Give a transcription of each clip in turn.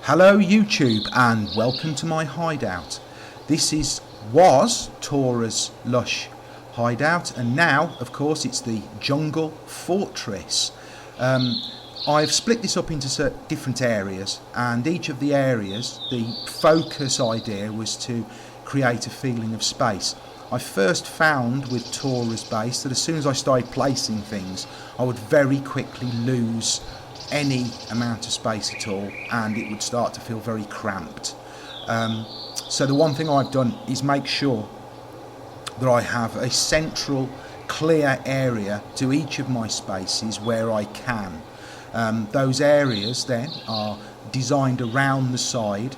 Hello YouTube and welcome to my hideout. This was Tora's lush hideout, and now of course it's the jungle fortress. I've split this up into different areas, and each of the areas, the focus idea was to create a feeling of space. I first found with Tora's base that as soon as I started placing things, I would very quickly lose any amount of space at all, and it would start to feel very cramped. So the one thing I've done is make sure that I have a central clear area to each of my spaces where I can. Those areas then are designed around the side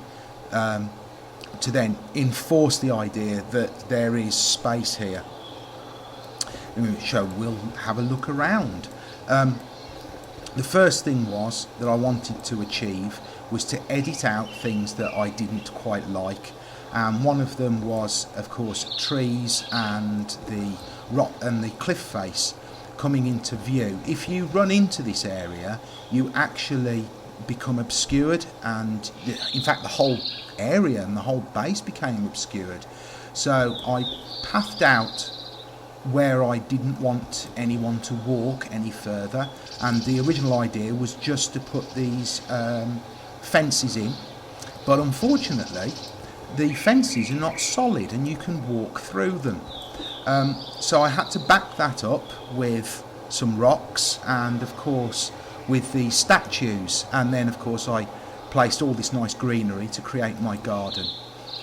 to then enforce the idea that there is space here. So we'll have a look around. The first thing that I wanted to achieve was to edit out things that I didn't quite like, and one of them was of course trees and the rock and the cliff face coming into view. If you run into this area, you actually become obscured, and in fact the whole area and the whole base became obscured. So I pathed out where I didn't want anyone to walk any further, and the original idea was just to put these fences in, but unfortunately the fences are not solid and you can walk through them. So I had to back that up with some rocks and of course with the statues, and then of course I placed all this nice greenery to create my garden.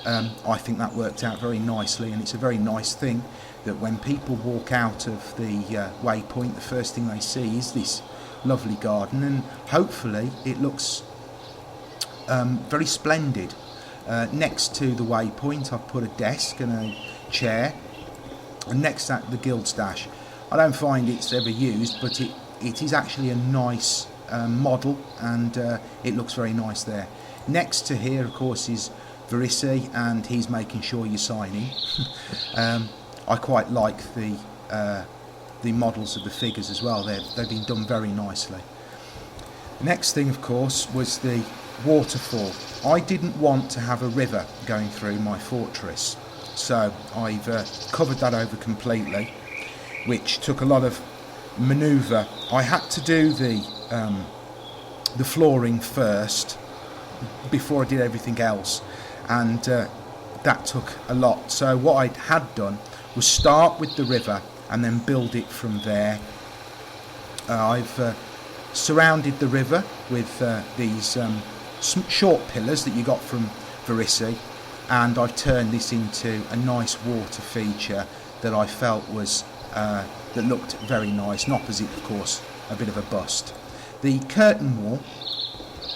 I think that worked out very nicely, and it's a very nice thing that when people walk out of the waypoint, the first thing they see is this lovely garden, and hopefully it looks very splendid. Next to the waypoint I've put a desk and a chair, and next to that the guild stash. I don't find it's ever used, but it is actually a nice model, and it looks very nice there. Next to here of course is Verisi, and he's making sure you're signing. I quite like the models of the figures as well. They've been done very nicely. Next thing of course was the waterfall. I didn't want to have a river going through my fortress, so I've covered that over completely, which took a lot of manoeuvre. I had to do the flooring first before I did everything else, and that took a lot. So what I had done was start with the river and then build it from there. I've surrounded the river with these short pillars that you got from Verisi, and I've turned this into a nice water feature that I felt was that looked very nice, and opposite of course a bit of a bust. The curtain wall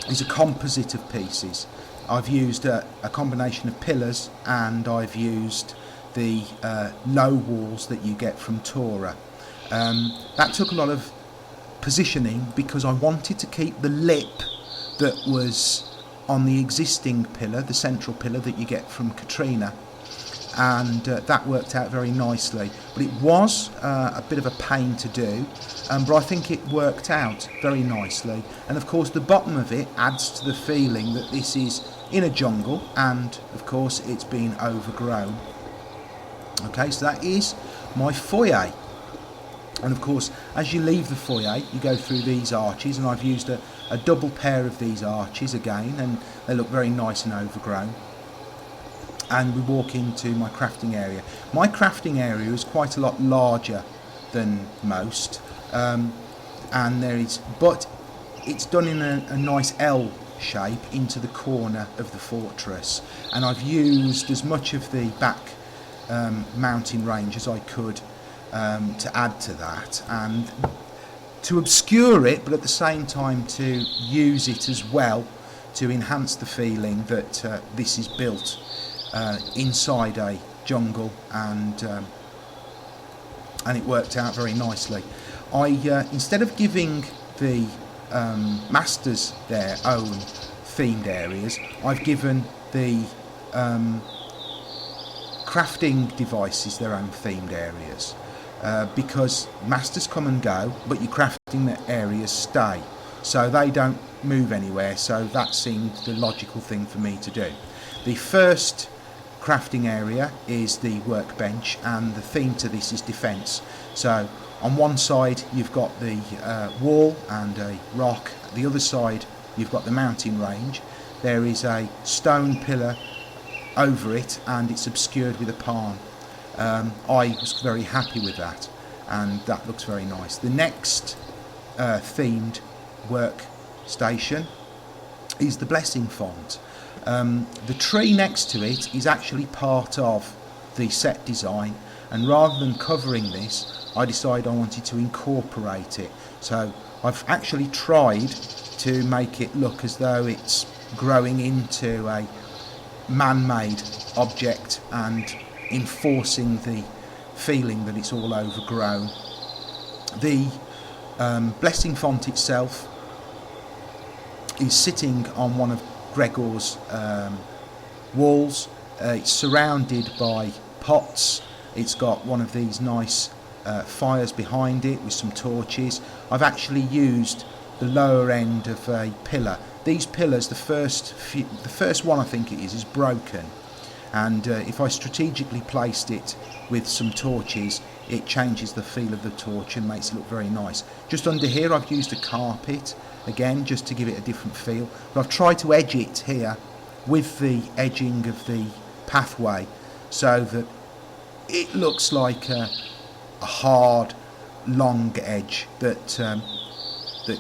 is a composite of pieces. I've used a combination of pillars, and I've used the low walls that you get from Tora. That took a lot of positioning because I wanted to keep the lip that was on the existing pillar, the central pillar that you get from Katrina, and that worked out very nicely. But it was a bit of a pain to do, but I think it worked out very nicely. And of course the bottom of it adds to the feeling that this is in a jungle, and of course it's been overgrown. Okay, so that is my foyer, and of course as you leave the foyer you go through these arches, and I've used a double pair of these arches again, and they look very nice and overgrown. And we walk into my crafting area. My crafting area is quite a lot larger than most, and but it's done in a nice L shape into the corner of the fortress, and I've used as much of the back mountain range as I could to add to that, and to obscure it, but at the same time to use it as well to enhance the feeling that this is built inside a jungle, and it worked out very nicely. I instead of giving the masters their own themed areas, I've given the crafting devices their own themed areas, because masters come and go, but your crafting areas stay. so they don't move anywhere, so that seemed the logical thing for me to do. The first crafting area is the workbench, and the theme to this is defence. So on one side you've got the wall and a rock, the other side you've got the mountain range. There is a stone pillar over it and it's obscured with a palm. I was very happy with that, and that looks very nice. The next themed workstation is the blessing font. The tree next to it is actually part of the set design, and rather than covering this, I decided I wanted to incorporate it. So I've actually tried to make it look as though it's growing into a man-made object and enforcing the feeling that it's all overgrown. The blessing font itself is sitting on one of Gregor's walls. It's surrounded by pots. It's got one of these nice fires behind it with some torches. I've actually used the lower end of a pillar. These pillars, the first one I think it is broken, and if I strategically placed it with some torches, it changes the feel of the torch and makes it look very nice. Just under here I've used a carpet, again just to give it a different feel, but I've tried to edge it here with the edging of the pathway so that it looks like a hard, long edge that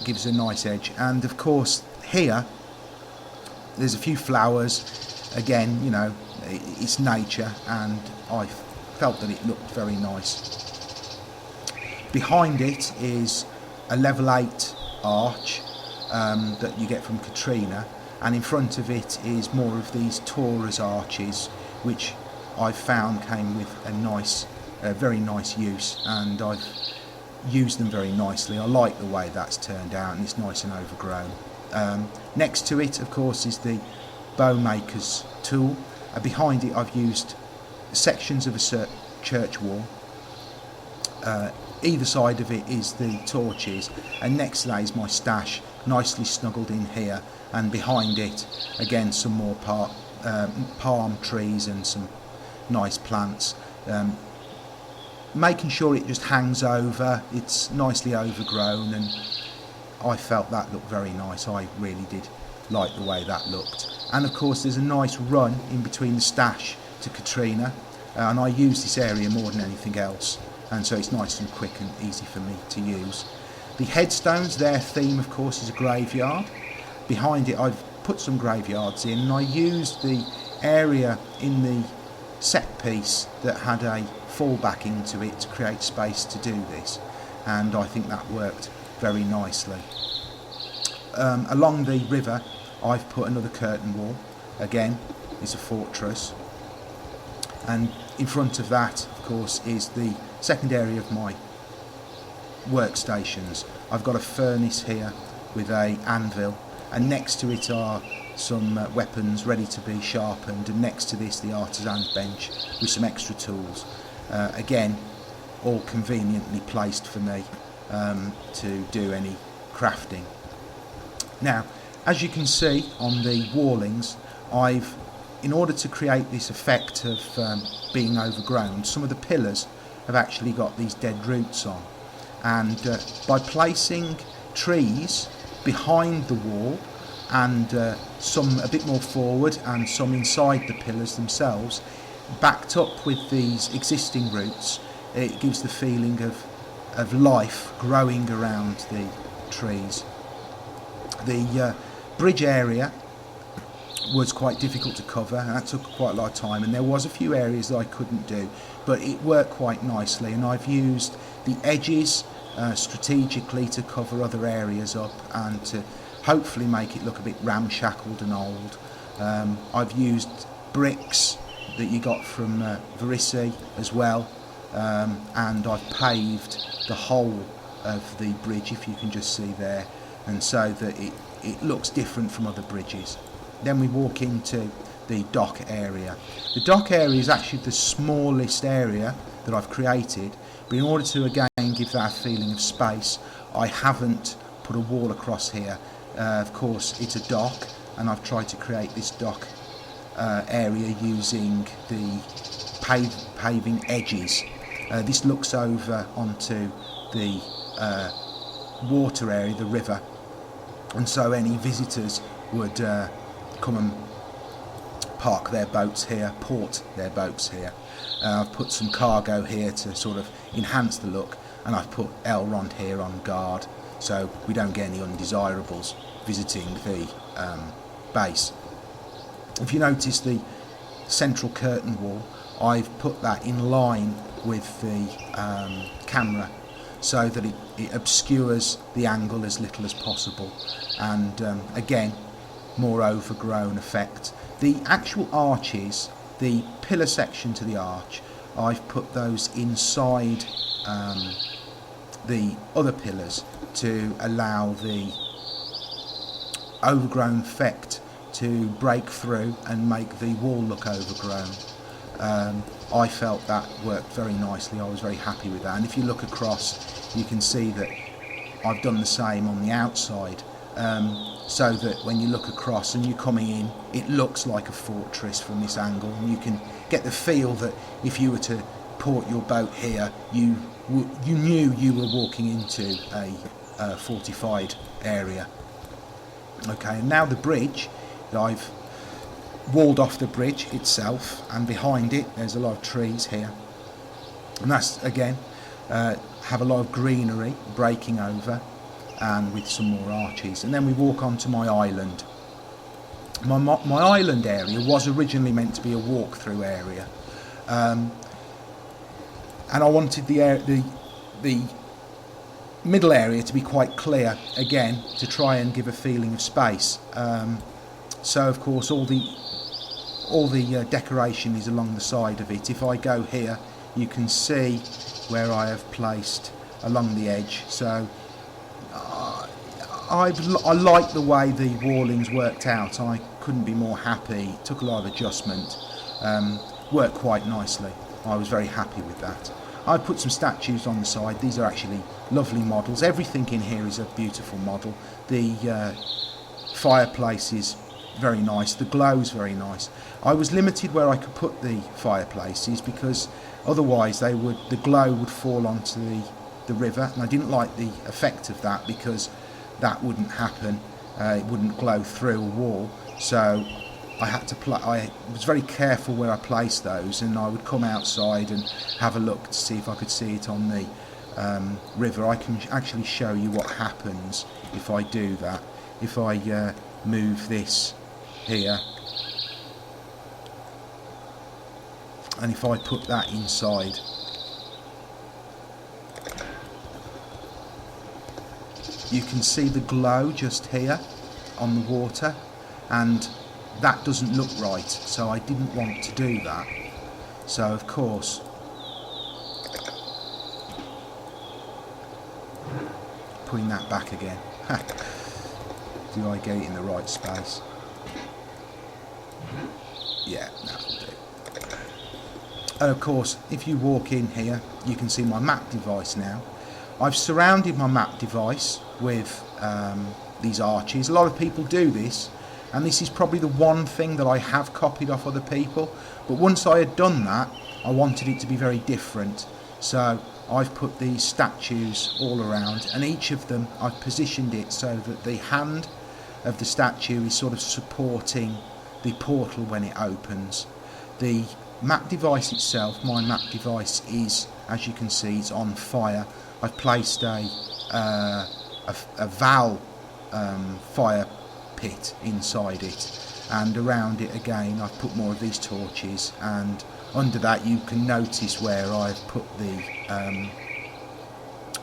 gives a nice edge. And of course here there's a few flowers. Again, you know, it's nature, and I felt that it looked very nice. Behind it is a level 8 arch that you get from Katrina, and in front of it is more of these Torah's arches, which I found came with a very nice use, and I've used them very nicely. I like the way that's turned out, and it's nice and overgrown. Next to it, of course, is the bowmaker's tool. Behind it I've used sections of a church wall. Either side of it is the torches, and next to that is my stash, nicely snuggled in here, and behind it again some more palm trees and some nice plants, making sure it just hangs over. It's nicely overgrown, and I felt that looked very nice. I really did like the way that looked. And of course there's a nice run in between the stash to Katrina, and I use this area more than anything else, and so it's nice and quick and easy for me to use. The headstones, their theme of course is a graveyard. Behind it I've put some graveyards in, and I used the area in the set piece that had a fallback into it to create space to do this, and I think that worked very nicely. Along the river I've put another curtain wall. Again, it's a fortress, and in front of that of course is the second area of my workstations. I've got a furnace here with a anvil, and next to it are some weapons ready to be sharpened, and next to this the artisan's bench with some extra tools. Again, all conveniently placed for me to do any crafting. Now, as you can see on the wallings, in order to create this effect of being overgrown, some of the pillars have actually got these dead roots on, and by placing trees behind the wall, and some a bit more forward and some inside the pillars themselves, backed up with these existing roots, it gives the feeling of life growing around the trees. The bridge area was quite difficult to cover, and that took quite a lot of time, and there was a few areas that I couldn't do, but it worked quite nicely, and I've used the edges strategically to cover other areas up and to hopefully make it look a bit ramshackled and old. I've used bricks that you got from Verisi as well, and I've paved the whole of the bridge, if you can just see there, and so that it looks different from other bridges. Then we walk into the dock area. The dock area is actually the smallest area that I've created, but in order to again give that feeling of space, I haven't put a wall across here. Of course it's a dock, and I've tried to create this dock area using the paving edges. This looks over onto the water area, the river, and so any visitors would come and park their boats here, port their boats here. I've put some cargo here to sort of enhance the look, and I've put Avelrod here on guard so we don't get any undesirables visiting the base. If you notice the central curtain wall, I've put that in line with the camera so that it obscures the angle as little as possible, and again, more overgrown effect. The actual arches, the pillar section to the arch, I've put those inside the other pillars to allow the overgrown effect to break through and make the wall look overgrown. I felt that worked very nicely. I was very happy with that, and if you look across you can see that I've done the same on the outside, so that when you look across and you're coming in, it looks like a fortress from this angle, and you can get the feel that if you were to port your boat here, you knew you were walking into a fortified area. Okay, and now the bridge, I've walled off the bridge itself, and behind it there's a lot of trees here, and that's again have a lot of greenery breaking over, and with some more arches. And then we walk onto my island. My island area was originally meant to be a walk-through area, and I wanted the middle area to be quite clear again, to try and give a feeling of space. So of course all the decoration is along the side of it. If I go here, you can see where I have placed along the edge. So I like the way the walling's worked out. I couldn't be more happy. It took a lot of adjustment. Worked quite nicely. I was very happy with that. I put some statues on the side. These are actually lovely models. Everything in here is a beautiful model. The fireplace is very nice. The glow is very nice. I was limited where I could put the fireplaces because otherwise the glow would fall onto the river, and I didn't like the effect of that because that wouldn't happen. It wouldn't glow through a wall. So I had to I was very careful where I placed those, and I would come outside and have a look to see if I could see it on the river. I can actually show you what happens if I do that. If I move this here, and if I put that inside, you can see the glow just here on the water, and that doesn't look right, so I didn't want to do that. So of course putting that back again. Do I get it in the right space? Yeah, that'll do. And of course, if you walk in here, you can see my map device now. I've surrounded my map device with these arches. A lot of people do this, and this is probably the one thing that I have copied off other people. But once I had done that, I wanted it to be very different. So I've put these statues all around, and each of them I've positioned it so that the hand of the statue is sort of supporting the portal when it opens. The map device itself, my map device, is, as you can see, it's on fire. I've placed a Val fire pit inside it, and around it again I've put more of these torches, and under that you can notice where I've put the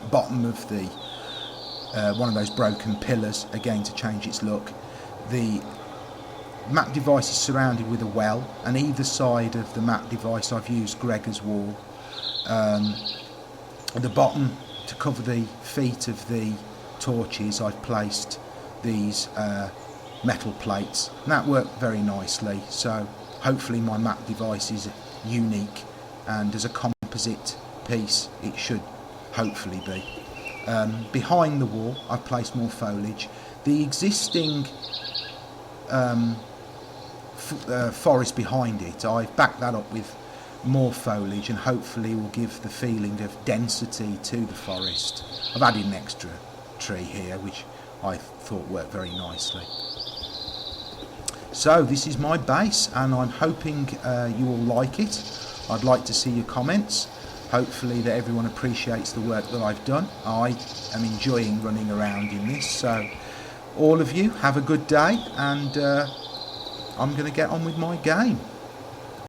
bottom of the one of those broken pillars, again to change its look. The map device is surrounded with a well, and either side of the map device I've used Gregor's wall. At the bottom, to cover the feet of the torches, I've placed these metal plates, and that worked very nicely. So hopefully my map device is unique, and as a composite piece it should hopefully be. Behind the wall I've placed more foliage. The existing forest behind it, I've backed that up with more foliage, and hopefully will give the feeling of density to the forest. I've added an extra tree here which I thought worked very nicely. So this is my base, and I'm hoping you all like it. I'd like to see your comments. Hopefully that everyone appreciates the work that I've done. I am enjoying running around in this, so all of you have a good day, and I'm going to get on with my game.